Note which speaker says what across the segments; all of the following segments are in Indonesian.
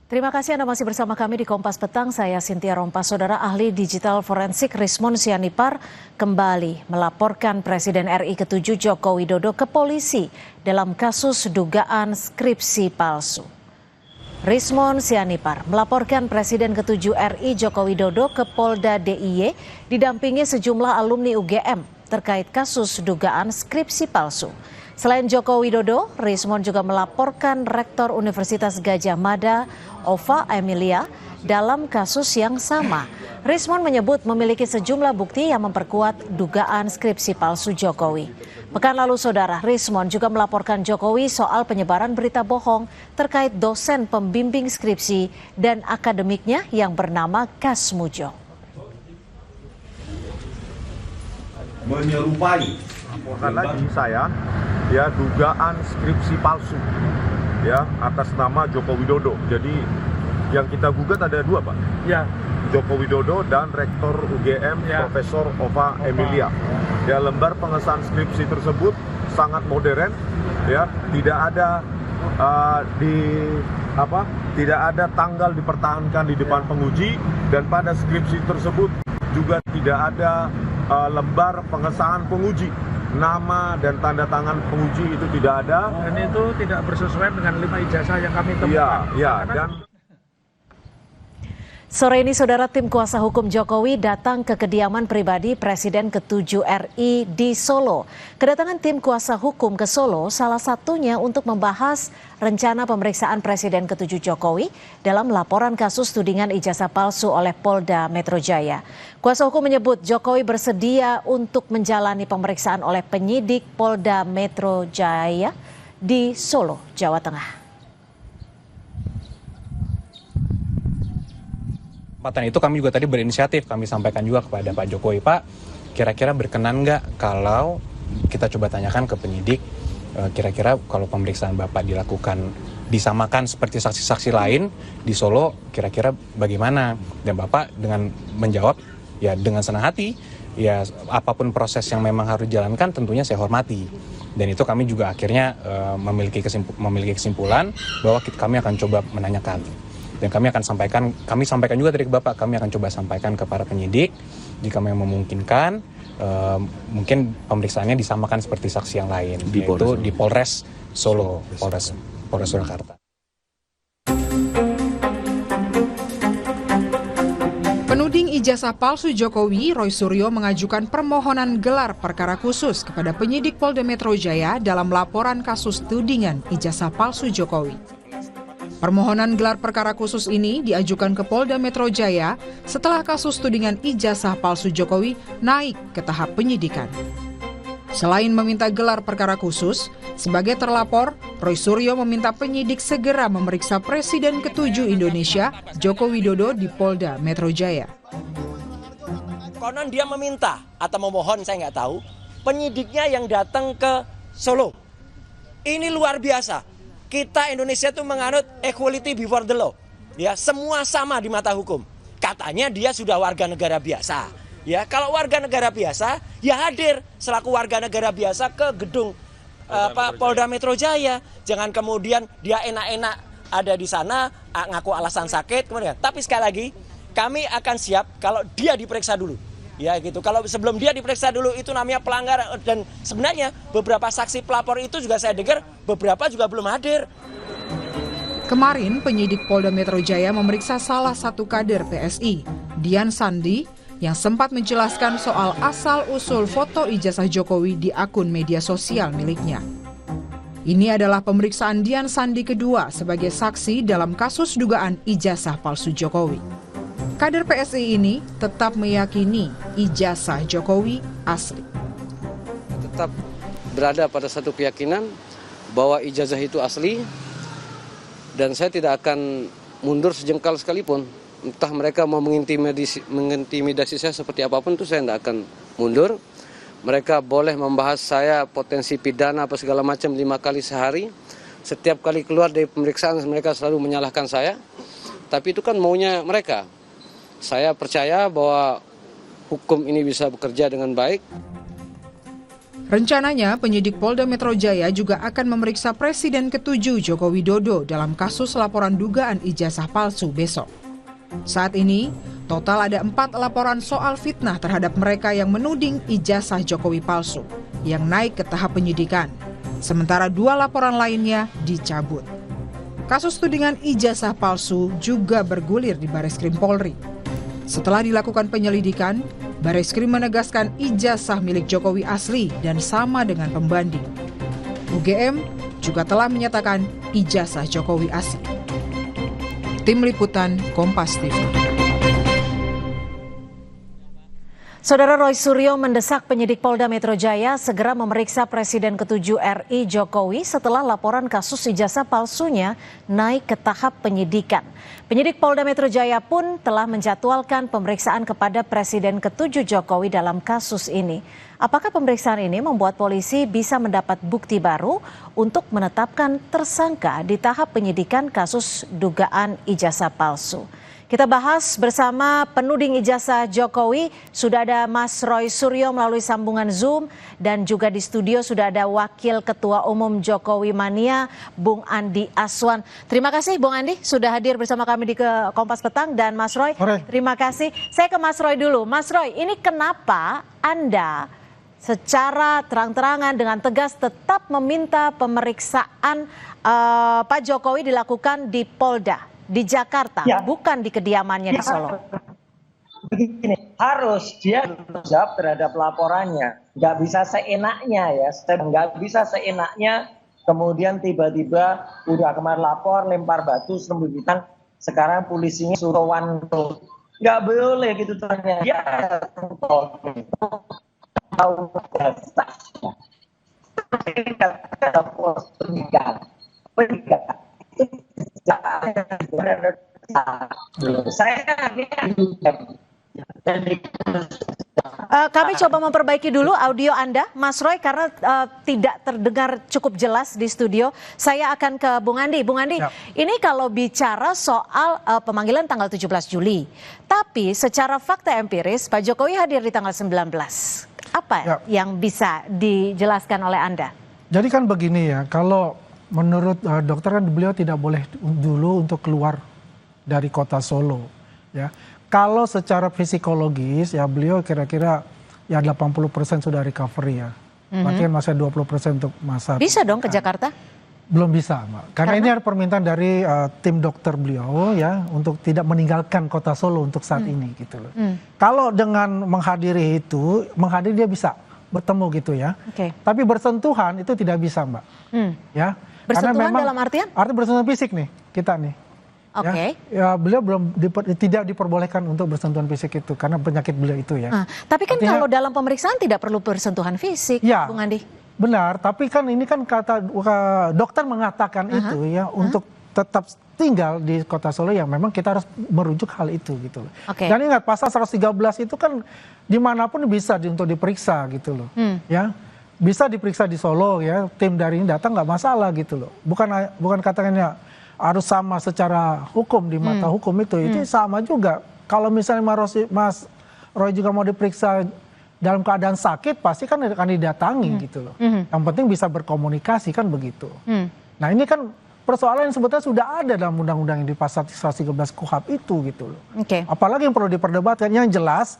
Speaker 1: Terima kasih Anda masih bersama kami di Kompas Petang. Saya Cynthia Rompas. Saudara ahli digital forensik Rismon Sianipar kembali melaporkan Presiden RI ke-7 Joko Widodo ke polisi dalam kasus dugaan skripsi palsu. Rismon Sianipar melaporkan Presiden ke-7 RI Joko Widodo ke Polda DIY didampingi sejumlah alumni UGM terkait kasus dugaan skripsi palsu. Selain Joko Widodo, Rismon juga melaporkan Rektor Universitas Gadjah Mada, Ova Emilia, dalam kasus yang sama. Rismon menyebut memiliki sejumlah bukti yang memperkuat dugaan skripsi palsu Jokowi. Pekan lalu, saudara, Rismon juga melaporkan Jokowi soal penyebaran berita bohong terkait dosen pembimbing skripsi dan akademiknya yang bernama Kasmujo.
Speaker 2: Menyerupai
Speaker 3: laporkan lagi saya dugaan skripsi palsu atas nama Joko Widodo. Jadi yang kita gugat ada dua, Pak. Joko Widodo dan Rektor UGM Profesor Ova Emilia. Lembar pengesahan skripsi tersebut sangat modern, tidak ada tidak ada tanggal dipertahankan di depan penguji, dan pada skripsi tersebut juga tidak ada lembar pengesahan penguji. Nama dan tanda tangan penguji itu tidak ada.
Speaker 4: Dan itu tidak bersesuaian dengan 5 ijazah yang kami temukan.
Speaker 3: Dan
Speaker 1: Sore ini, saudara, tim kuasa hukum Jokowi datang ke kediaman pribadi Presiden ke-7 RI di Solo. Kedatangan tim kuasa hukum ke Solo salah satunya untuk membahas rencana pemeriksaan Presiden ke-7 Jokowi dalam laporan kasus tudingan ijazah palsu oleh Polda Metro Jaya. Kuasa hukum menyebut Jokowi bersedia untuk menjalani pemeriksaan oleh penyidik Polda Metro Jaya di Solo, Jawa Tengah.
Speaker 5: Kesempatan itu kami juga tadi berinisiatif, kami sampaikan juga kepada Pak Jokowi, Pak, kira-kira berkenan nggak kalau kita coba tanyakan ke penyidik, kira-kira kalau pemeriksaan Bapak dilakukan disamakan seperti saksi-saksi lain di Solo, kira-kira bagaimana? Dan Bapak dengan menjawab, ya dengan senang hati, ya apapun proses yang memang harus dijalankan tentunya saya hormati. Dan itu kami juga akhirnya memiliki kesimpulan bahwa kami akan coba menanyakan. Dan kami sampaikan juga tadi ke Bapak, kami akan coba sampaikan ke para penyidik, jika memang memungkinkan, mungkin pemeriksaannya disamakan seperti saksi yang lain, yaitu di Polres Solo, Polres Surakarta.
Speaker 6: Penuding ijazah palsu Jokowi, Roy Suryo mengajukan permohonan gelar perkara khusus kepada penyidik Polda Metro Jaya dalam laporan kasus tudingan ijazah palsu Jokowi. Permohonan gelar perkara khusus ini diajukan ke Polda Metro Jaya setelah kasus tudingan ijazah palsu Jokowi naik ke tahap penyidikan. Selain meminta gelar perkara khusus, sebagai terlapor, Roy Suryo meminta penyidik segera memeriksa Presiden ke-7 Indonesia, Joko Widodo, di Polda Metro Jaya.
Speaker 7: Konon dia meminta atau memohon, saya nggak tahu, penyidiknya yang datang ke Solo. Ini luar biasa. Kita Indonesia itu menganut equality before the law. Semua sama di mata hukum. Katanya dia sudah warga negara biasa. Kalau warga negara biasa, ya hadir selaku warga negara biasa ke gedung Polda Metro Jaya. Jangan kemudian dia enak-enak ada di sana, ngaku alasan sakit kemudian. Tapi sekali lagi, kami akan siap kalau dia diperiksa dulu. Kalau sebelum dia diperiksa dulu itu namanya pelanggaran, dan sebenarnya beberapa saksi pelapor itu juga saya dengar beberapa juga belum hadir.
Speaker 6: Kemarin penyidik Polda Metro Jaya memeriksa salah satu kader PSI, Dian Sandi, yang sempat menjelaskan soal asal-usul foto ijazah Jokowi di akun media sosial miliknya. Ini adalah pemeriksaan Dian Sandi kedua sebagai saksi dalam kasus dugaan ijazah palsu Jokowi. Kader PSI ini tetap meyakini ijazah Jokowi asli.
Speaker 8: Tetap berada pada satu keyakinan bahwa ijazah itu asli, dan saya tidak akan mundur sejengkal sekalipun. Entah mereka mau mengintimidasi saya seperti apapun, itu saya tidak akan mundur. Mereka boleh membahas saya potensi pidana apa segala macam 5 kali sehari. Setiap kali keluar dari pemeriksaan mereka selalu menyalahkan saya. Tapi itu kan maunya mereka. Saya percaya bahwa hukum ini bisa bekerja dengan baik.
Speaker 6: Rencananya, penyidik Polda Metro Jaya juga akan memeriksa Presiden ke-7 Joko Widodo dalam kasus laporan dugaan ijazah palsu besok. Saat ini, total ada 4 laporan soal fitnah terhadap mereka yang menuding ijazah Jokowi palsu, yang naik ke tahap penyidikan. Sementara 2 laporan lainnya dicabut. Kasus tudingan ijazah palsu juga bergulir di Bareskrim Polri. Setelah dilakukan penyelidikan, Bareskrim menegaskan ijazah milik Jokowi asli dan sama dengan pembanding. UGM juga telah menyatakan ijazah Jokowi asli. Tim Liputan Kompas TV.
Speaker 1: Saudara Roy Suryo mendesak penyidik Polda Metro Jaya segera memeriksa Presiden ke-7 RI Jokowi setelah laporan kasus ijazah palsunya naik ke tahap penyidikan. Penyidik Polda Metro Jaya pun telah menjadwalkan pemeriksaan kepada Presiden ke-7 Jokowi dalam kasus ini. Apakah pemeriksaan ini membuat polisi bisa mendapat bukti baru untuk menetapkan tersangka di tahap penyidikan kasus dugaan ijazah palsu? Kita bahas bersama penuding ijazah Jokowi. Sudah ada Mas Roy Suryo melalui sambungan Zoom, dan juga di studio sudah ada Wakil Ketua Umum Jokowi Mania, Bung Andi Aswan. Terima kasih Bung Andi sudah hadir bersama kami di Kompas Petang, dan Mas Roy, terima kasih. Saya ke Mas Roy dulu. Mas Roy, ini kenapa Anda secara terang-terangan dengan tegas tetap meminta pemeriksaan Pak Jokowi dilakukan di Polda di Jakarta, bukan di kediamannya di Solo?
Speaker 2: Begini, dia jawab terhadap laporannya. Nggak bisa seenaknya ya, nggak bisa seenaknya kemudian tiba-tiba udah kemarin lapor, lempar batu, sembuhitan, sekarang polisinya suruh wanto. Nggak boleh gitu ternyata. Dia tahu
Speaker 1: kami coba memperbaiki dulu audio Anda, Mas Roy, karena tidak terdengar cukup jelas di studio. Saya akan ke Bung Andi. Bung Andi, ini kalau bicara soal pemanggilan tanggal 17 Juli, tapi secara fakta empiris Pak Jokowi hadir di tanggal 19. Apa yang bisa dijelaskan oleh Anda?
Speaker 4: Jadi kan begini ya, kalau menurut dokter kan beliau tidak boleh dulu untuk keluar dari kota Solo, ya. Kalau secara psikologis ya beliau kira-kira ya 80% sudah recovery ya. Berarti masih 20% untuk masa.
Speaker 1: Bisa dong ke Jakarta?
Speaker 4: Belum bisa, Mbak. Karena ini ada permintaan dari tim dokter beliau ya untuk tidak meninggalkan kota Solo untuk saat ini gitu loh. Kalau dengan menghadiri dia bisa bertemu gitu ya. Tapi bersentuhan itu tidak bisa, Mbak. Ya.
Speaker 1: Bersentuhan dalam artian?
Speaker 4: Artinya bersentuhan fisik nih, kita nih. Ya, beliau tidak diperbolehkan untuk bersentuhan fisik itu karena penyakit beliau itu ya.
Speaker 1: Tapi kan kalau dalam pemeriksaan tidak perlu bersentuhan fisik, ya, Bung Andi.
Speaker 4: Benar, tapi kan ini kan kata dokter mengatakan itu ya untuk tetap tinggal di kota Solo, yang memang kita harus merujuk hal itu gitu loh. Dan ingat pasal 113 itu kan dimanapun bisa untuk diperiksa gitu loh. Ya. Bisa diperiksa di Solo ya, tim dari ini datang nggak masalah gitu loh. Bukan katakannya harus sama secara hukum di mata hukum itu sama juga. Kalau misalnya Mas Roy juga mau diperiksa dalam keadaan sakit, pasti kan akan didatangi gitu loh. Yang penting bisa berkomunikasi kan begitu. Nah ini kan persoalan yang sebetulnya sudah ada dalam undang-undang yang di pasal 113 KUHP itu gitu loh. Apalagi yang perlu diperdebatkan, yang jelas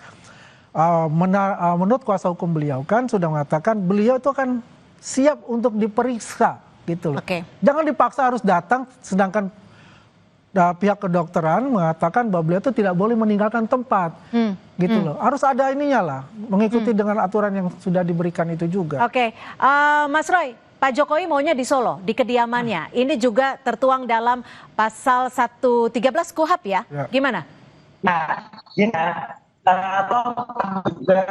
Speaker 4: menurut kuasa hukum beliau kan sudah mengatakan beliau itu akan siap untuk diperiksa gitu loh. Jangan dipaksa harus datang, sedangkan pihak kedokteran mengatakan bahwa beliau itu tidak boleh meninggalkan tempat gitu loh. Harus ada ininya lah, mengikuti dengan aturan yang sudah diberikan itu juga.
Speaker 1: Mas Roy, Pak Jokowi maunya di Solo, di kediamannya. Ini juga tertuang dalam pasal 113 KUHP ya. Gimana?
Speaker 2: Nah, atau juga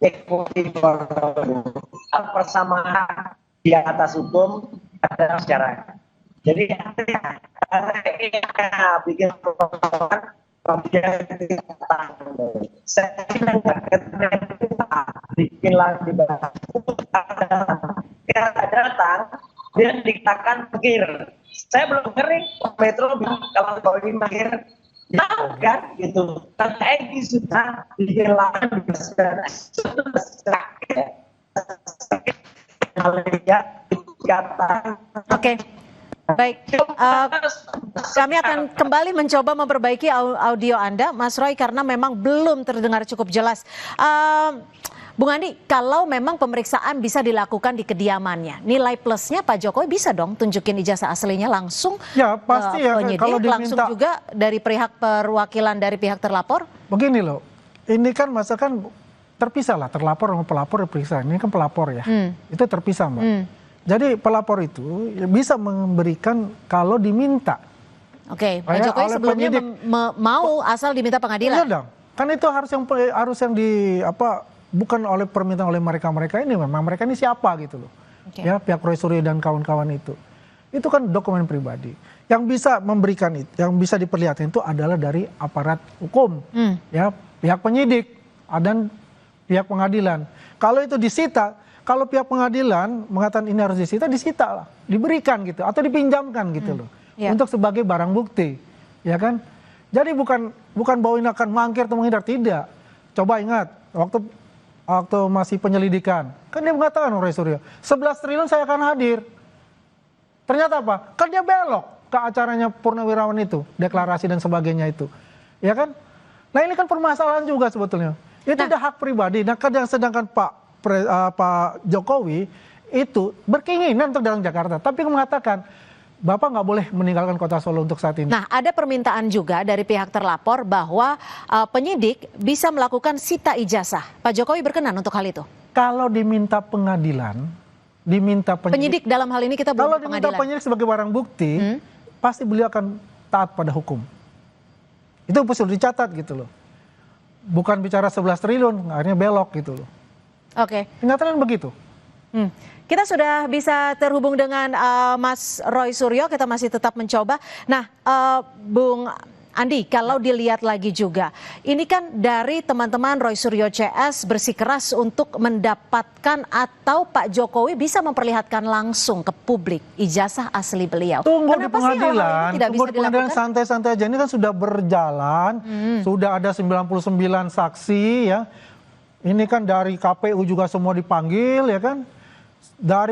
Speaker 2: itu persamaan di atas hukum ada masyarakat. Jadi bikin bikin lagi datang dia dikatakan pikir. Saya belum ngeri Metro kalau ini pikir Jauh kan gitu. Karena Egy sudah dihilangkan
Speaker 1: Oke. Baik, kami akan kembali mencoba memperbaiki audio Anda, Mas Roy, karena memang belum terdengar cukup jelas. Bung Andi, kalau memang pemeriksaan bisa dilakukan di kediamannya, nilai plusnya Pak Jokowi bisa dong tunjukin ijazah aslinya langsung
Speaker 4: ya, pasti ya,
Speaker 1: penyidik,
Speaker 4: kalau diminta,
Speaker 1: langsung juga dari pihak perwakilan dari pihak terlapor?
Speaker 4: Begini loh, ini kan masakan terpisah lah, terlapor sama pelapor diperiksa. Ini kan pelapor ya, itu terpisah Mbak. Jadi pelapor itu bisa memberikan kalau diminta.
Speaker 1: Oke, Pak Jokowi sebelumnya mau asal diminta pengadilan.
Speaker 4: Iya dong, kan itu harus yang di apa, bukan oleh permintaan oleh mereka ini, memang mereka ini siapa gitu loh. Ya, pihak Roy Suryo dan kawan-kawan itu kan dokumen pribadi. Yang bisa memberikan itu, yang bisa diperlihatkan itu adalah dari aparat hukum, ya, pihak penyidik dan pihak pengadilan. Kalau itu disita, kalau pihak pengadilan mengatakan ini harus disita lah, diberikan gitu atau dipinjamkan gitu loh, untuk sebagai barang bukti, ya kan? Jadi bukan bahwa ini akan mangkir atau menghindar, tidak. Coba ingat waktu masih penyelidikan, kan dia mengatakan Roy Suryo, 11 triliun saya akan hadir. Ternyata apa? Kan dia belok ke acaranya Purnawirawan itu, deklarasi dan sebagainya itu, ya kan? Nah ini kan permasalahan juga sebetulnya. Itu udah hak pribadi. Nah sedangkan Pak Jokowi itu berkeinginan untuk dalam Jakarta, tapi mengatakan Bapak nggak boleh meninggalkan kota Solo untuk saat ini.
Speaker 1: Nah, ada permintaan juga dari pihak terlapor bahwa penyidik bisa melakukan sita ijazah. Pak Jokowi berkenan untuk hal itu?
Speaker 4: Kalau diminta pengadilan,
Speaker 1: penyidik dalam hal ini kita belum
Speaker 4: kalau diminta penyidik sebagai barang bukti, pasti beliau akan taat pada hukum. Itu sudah dicatat gitu loh. Bukan bicara 11 triliun, akhirnya belok gitu loh.
Speaker 1: Oke.
Speaker 4: Kenyataannya begitu.
Speaker 1: Kita sudah bisa terhubung dengan Mas Roy Suryo, kita masih tetap mencoba. Nah, Bung Andi, kalau dilihat lagi juga, ini kan dari teman-teman Roy Suryo CS bersikeras untuk mendapatkan atau Pak Jokowi bisa memperlihatkan langsung ke publik ijazah asli beliau.
Speaker 4: Tunggu di pengadilan, santai-santai aja. Ini kan sudah berjalan, sudah ada 99 saksi ya. Ini kan dari KPU juga semua dipanggil ya kan.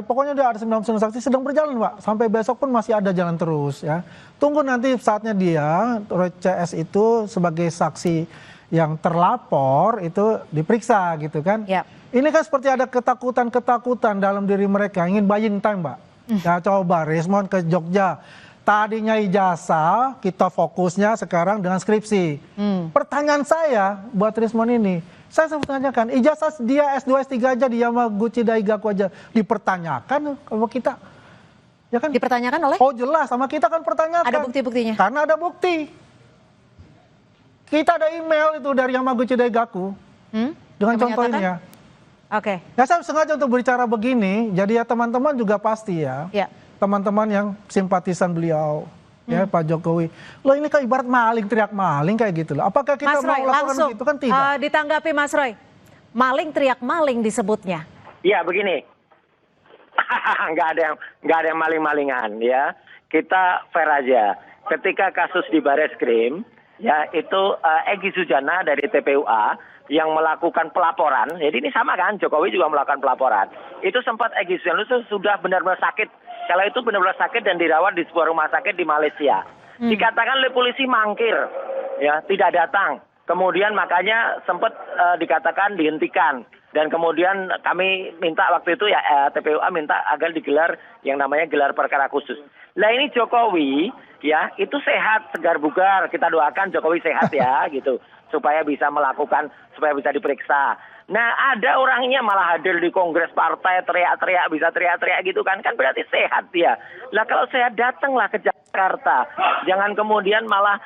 Speaker 4: Pokoknya ada 99 saksi sedang berjalan Pak. Sampai besok pun masih ada jalan terus ya. Tunggu nanti saatnya dia, Roy CS itu sebagai saksi yang terlapor itu diperiksa gitu kan. Ini kan seperti ada ketakutan dalam diri mereka, ingin buying time Mbak. Ya coba Rismon ke Jogja. Tadinya ijazah, kita fokusnya sekarang dengan skripsi. Pertanyaan saya buat Rismon ini, saya sempat tanyakan, ijazah dia S2, S3 aja di Yamaguchi Daigaku aja dipertanyakan kalau kita. Ya kan?
Speaker 1: Dipertanyakan oleh?
Speaker 4: Oh jelas, sama kita kan pertanyakan.
Speaker 1: Ada bukti-buktinya?
Speaker 4: Karena ada bukti. Kita ada email itu dari Yamaguchi Daigaku. Dengan contohnya.
Speaker 1: Oke.
Speaker 4: Ya saya sengaja untuk berbicara begini, jadi ya teman-teman juga pasti ya. Teman-teman yang simpatisan beliau. Ya Pak Jokowi, lo ini kan ibarat maling teriak maling kayak gitu loh. Apakah kita
Speaker 1: Mas Roy,
Speaker 4: mau lakukan begitu kan tidak?
Speaker 1: Ditanggapi Mas Roy, maling teriak maling disebutnya.
Speaker 9: Iya begini, nggak ada yang maling-malingan ya. Kita fair aja. Ketika kasus di Bareskrim, ya itu Egy Sujana dari TPUA yang melakukan pelaporan. Jadi ini sama kan, Jokowi juga melakukan pelaporan. Itu sempat Egy Sujana itu sudah benar-benar sakit. Kalau itu benar-benar sakit dan dirawat di sebuah rumah sakit di Malaysia. Dikatakan oleh polisi mangkir, ya tidak datang. Kemudian makanya sempat dikatakan dihentikan. Dan kemudian kami minta waktu itu ya TPUA minta agar digelar yang namanya gelar perkara khusus. Nah ini Jokowi ya itu sehat, segar bugar. Kita doakan Jokowi sehat ya gitu. Supaya bisa diperiksa. Nah ada orangnya malah hadir di kongres partai teriak-teriak, bisa teriak-teriak gitu kan berarti sehat ya. Nah kalau sehat datanglah ke Jakarta, jangan kemudian malah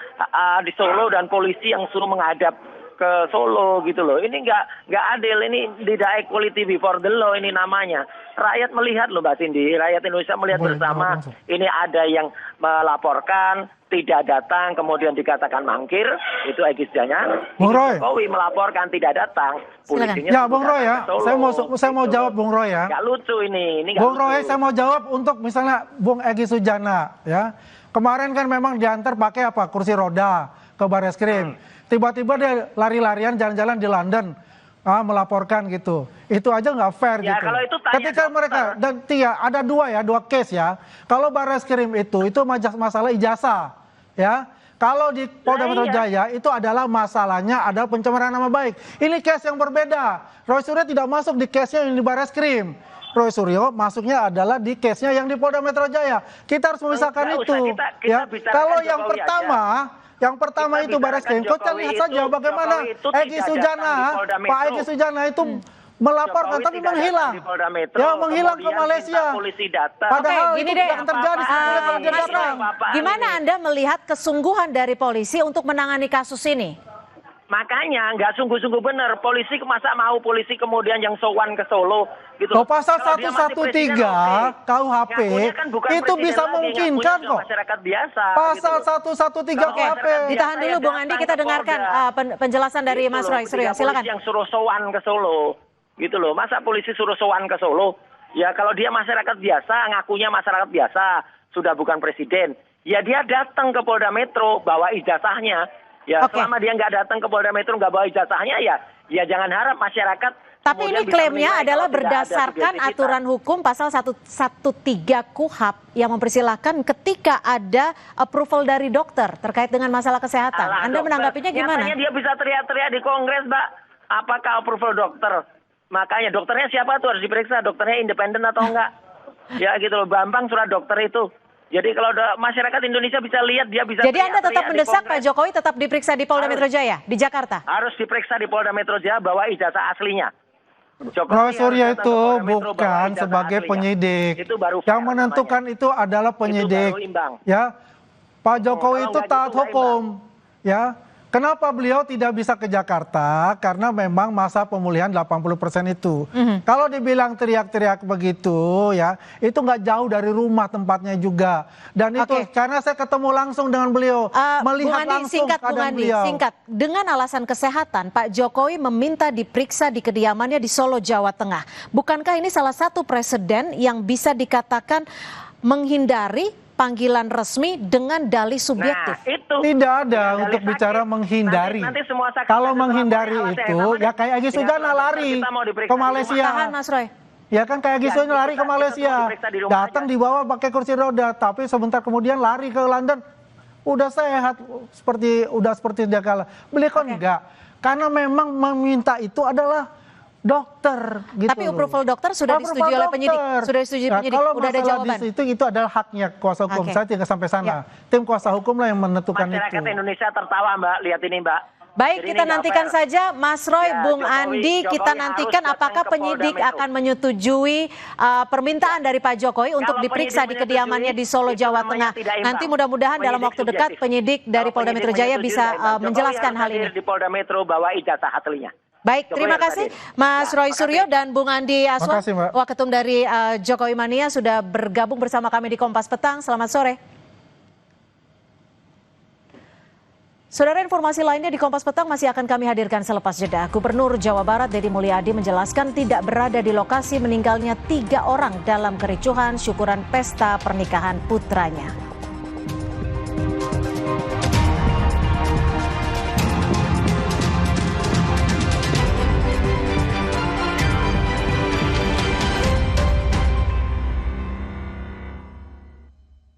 Speaker 9: di Solo dan polisi yang suruh menghadap ke Solo gitu loh. Ini nggak adil, ini tidak equality before the law ini namanya. Rakyat melihat loh Mbak Cindy, rakyat Indonesia melihat bersama ini ada yang melaporkan, tidak datang, kemudian dikatakan mangkir, itu Egy Sujana. Jokowi melaporkan tidak datang, polisinya.
Speaker 4: Ya Bung Roy ya, saya mau jawab Bung Roy ya.
Speaker 9: Nggak lucu ini
Speaker 4: Bung Roy saya mau jawab untuk misalnya Bung Egy Sujana ya. Kemarin kan memang diantar pakai apa? Kursi roda. ke Barreskrim. Tiba-tiba dia lari-larian jalan-jalan di London melaporkan gitu. Itu aja nggak fair
Speaker 9: ya,
Speaker 4: gitu.
Speaker 9: Kalau itu tanya
Speaker 4: ketika mereka dan ada dua case ya. Kalau Barreskrim itu masalah ijazah ya. Kalau di Polda Metro Jaya itu adalah masalahnya ada pencemaran nama baik. Ini case yang berbeda. Roy Suryo tidak masuk di case-nya yang di Barreskrim. Roy Suryo masuknya adalah di case-nya yang di Polda Metro Jaya. Kita harus memisahkan itu. Ya. Kalau yang pertama itu Barreskrim, kau lihat saja bagaimana Egy Sujana, Pak Egy Sujana itu melaporkan tapi menghilang, menghilang ke Malaysia. Padahal itu tidak terjadi sebetulnya kalau dia datang.
Speaker 1: Gimana Anda melihat kesungguhan dari polisi untuk menangani kasus ini?
Speaker 9: Makanya nggak sungguh-sungguh benar. Polisi masa mau polisi kemudian yang sowan ke Solo gitu.
Speaker 4: Pasal 113 KUHP itu bisa memungkinkan kok.
Speaker 9: Masyarakat biasa.
Speaker 4: Pasal 113 KUHP.
Speaker 1: Ditahan dulu Bung Andi, kita dengarkan penjelasan dari Mas Roy Suryo. Silakan.
Speaker 9: Yang suruh sowan ke Solo. Gitu loh, masa polisi suruh sowan ke Solo? Ya kalau dia masyarakat biasa, ngakunya masyarakat biasa, sudah bukan presiden. Ya dia datang ke Polda Metro, bawa ijazahnya. Ya selama dia nggak datang ke Polda Metro, nggak bawa ijazahnya, ya jangan harap masyarakat.
Speaker 1: Tapi ini klaimnya adalah berdasarkan aturan hukum pasal 113 KUHP yang mempersilahkan ketika ada approval dari dokter terkait dengan masalah kesehatan. Anda menanggapinya gimana?
Speaker 9: Nyatanya dia bisa teriak-teriak di Kongres, Mbak. Apakah approval dokter? Makanya dokternya siapa tuh harus diperiksa, dokternya independen atau enggak. Ya gitu loh, gampang surat dokter itu. Jadi kalau masyarakat Indonesia bisa lihat, dia bisa.
Speaker 1: Jadi Anda tetap mendesak Pak Jokowi tetap diperiksa di Polda Metro Jaya di Jakarta?
Speaker 9: Harus diperiksa di Polda Metro Jaya, bawa ijazah aslinya.
Speaker 4: Roy Suryo itu bukan sebagai penyidik.
Speaker 9: Itu baru
Speaker 4: yang menentukan itu adalah penyidik. Ya, Pak Jokowi itu taat hukum. Ya. Kenapa beliau tidak bisa ke Jakarta? Karena memang masa pemulihan 80% itu. Kalau dibilang teriak-teriak begitu ya, itu nggak jauh dari rumah tempatnya juga. Dan itu karena saya ketemu langsung dengan beliau, melihat langsung keadaan beliau.
Speaker 1: Singkat, dengan alasan kesehatan, Pak Jokowi meminta diperiksa di kediamannya di Solo, Jawa Tengah. Bukankah ini salah satu presiden yang bisa dikatakan menghindari panggilan resmi dengan dalih subjektif?
Speaker 9: Nah, itu
Speaker 4: tidak ada untuk bicara menghindari.
Speaker 9: Nanti semua
Speaker 4: kalau menghindari itu ya kayak Egy Sujana lari ke Malaysia.
Speaker 1: Tahan Mas Roy.
Speaker 4: Ya kan kayak Egy Sujana lari ke Malaysia. Datang dibawa pakai kursi roda, tapi sebentar kemudian lari ke London. Udah sehat seperti dia kala. Beliau kan enggak. Karena memang meminta itu adalah dokter gitu.
Speaker 1: Tapi approval dokter sudah disetujui oleh penyidik. Sudah disetujui penyidik.
Speaker 4: Kalau
Speaker 1: udah ada jawaban.
Speaker 4: Itu adalah haknya kuasa hukum. Saya tidak sampai sana. Tim kuasa hukum lah yang menentukan
Speaker 9: Masyarakat
Speaker 4: itu.
Speaker 9: Indonesia tertawa, Mbak. Lihat ini, Mbak.
Speaker 1: Baik, kita nantikan saja Mas Roy, Bung Andi, kita nantikan apakah penyidik akan menyetujui permintaan dari Pak Jokowi untuk diperiksa di kediamannya di Solo, Jawa Tengah. Nanti mudah-mudahan dalam waktu dekat penyidik dari Polda Metro Jaya bisa menjelaskan hal ini.
Speaker 9: Di Polda Metro bawa ijazah aslinya.
Speaker 1: Baik, terima kasih Mas Roy Suryo dan Bung Andi Aswan, Waketum dari Jokowi Mania sudah bergabung bersama kami di Kompas Petang. Selamat sore. Saudara, informasi lainnya di Kompas Petang masih akan kami hadirkan selepas jeda. Gubernur Jawa Barat Deddy Mulyadi menjelaskan tidak berada di lokasi meninggalnya 3 orang dalam kericuhan syukuran pesta pernikahan putranya.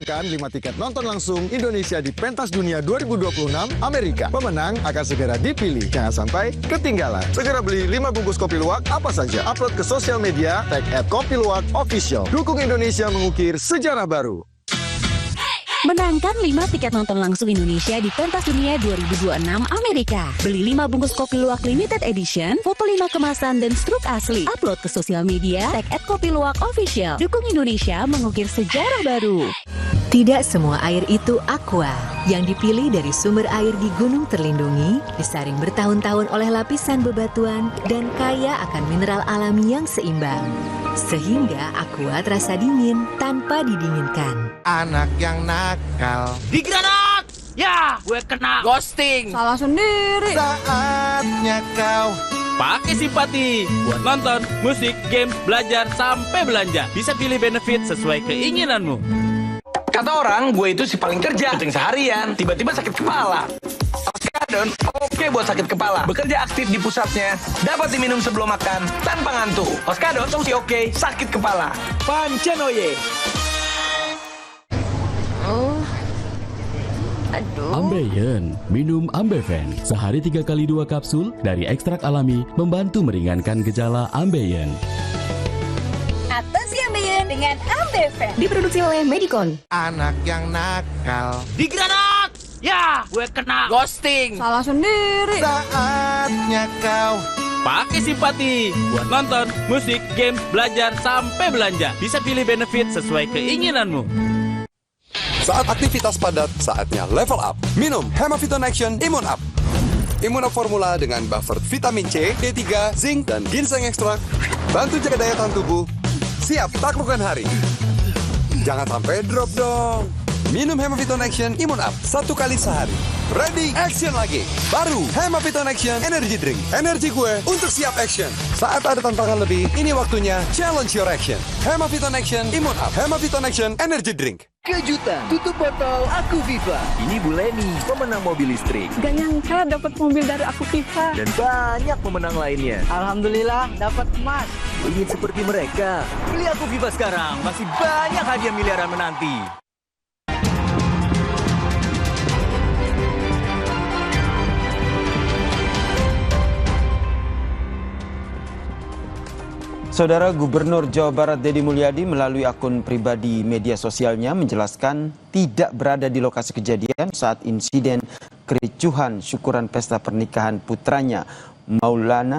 Speaker 10: Kan 5 tiket nonton langsung Indonesia di Pentas Dunia 2026 Amerika. Pemenang akan segera dipilih. Jangan sampai ketinggalan. Segera beli 5 bungkus kopi luwak apa saja. Upload ke sosial media, tag @kopiluwakofficial. Dukung Indonesia mengukir sejarah baru.
Speaker 11: Menangkan 5 tiket nonton langsung Indonesia di Pentas Dunia 2026 Amerika. Beli 5 bungkus kopi luwak limited edition, foto 5 kemasan dan struk asli. Upload ke sosial media, tag @kopiluwakofficial. Dukung Indonesia mengukir sejarah baru.
Speaker 12: Tidak semua air itu aqua. Yang dipilih dari sumber air di gunung terlindungi, disaring bertahun-tahun oleh lapisan bebatuan, dan kaya akan mineral alami yang seimbang. Sehingga aqua terasa dingin tanpa didinginkan.
Speaker 13: Anak yang nakal
Speaker 14: digranat! Ya, gue kena ghosting.
Speaker 15: Salah sendiri.
Speaker 13: Saatnya kau
Speaker 14: pakai simpati buat nonton, musik, game, belajar, sampai belanja. Bisa pilih benefit sesuai keinginanmu.
Speaker 16: Kata orang, gue itu si paling kerja, penting seharian, tiba-tiba sakit kepala.
Speaker 15: Oskadon oke buat sakit kepala. Bekerja aktif di pusatnya. Dapat diminum sebelum makan tanpa ngantuk. Oskadon solusi oke sakit kepala. Pancenoye.
Speaker 16: Ambeien, minum Ambeven. Sehari 3 kali 2 kapsul dari ekstrak alami membantu meringankan gejala Ambeien.
Speaker 17: Atasi Ambeien dengan Ambeven. Diproduksi oleh Medicon.
Speaker 13: Anak yang nakal.
Speaker 14: Digranat! Ya, gue kena ghosting.
Speaker 17: Salah sendiri.
Speaker 13: Saatnya kau
Speaker 14: Pakai simpati buat nonton, musik, games, belajar, sampai belanja. Bisa pilih benefit sesuai keinginanmu.
Speaker 18: Saat aktivitas padat, saatnya level up. Minum Hemaviton Action Immune Up. Immune Up formula dengan buffer vitamin C, D3, zinc, dan ginseng ekstrak. Bantu jaga daya tahan tubuh. Siap taklukkan hari. Jangan sampai drop dong. Minum Hemaviton Action Immune Up 1 kali sehari. Ready, action lagi. Baru Hemaviton Action Energy Drink. Energi gue untuk siap action. Saat ada tantangan lebih, ini waktunya challenge your action. Hemaviton Action Immune Up. Hemaviton Action Energy Drink.
Speaker 19: Kejutan, tutup botol Aku Viva. Ini Bu Leni, pemenang mobil listrik.
Speaker 20: Gak nyangka dapat mobil dari Aku Viva.
Speaker 19: Dan banyak pemenang lainnya.
Speaker 20: Alhamdulillah dapat emas.
Speaker 19: Ingin seperti mereka? Pilih Aku Viva sekarang, masih banyak hadiah miliaran menanti.
Speaker 21: Saudara Gubernur Jawa Barat Deddy Mulyadi melalui akun pribadi media sosialnya menjelaskan tidak berada di lokasi kejadian saat insiden kericuhan syukuran pesta pernikahan putranya Maulana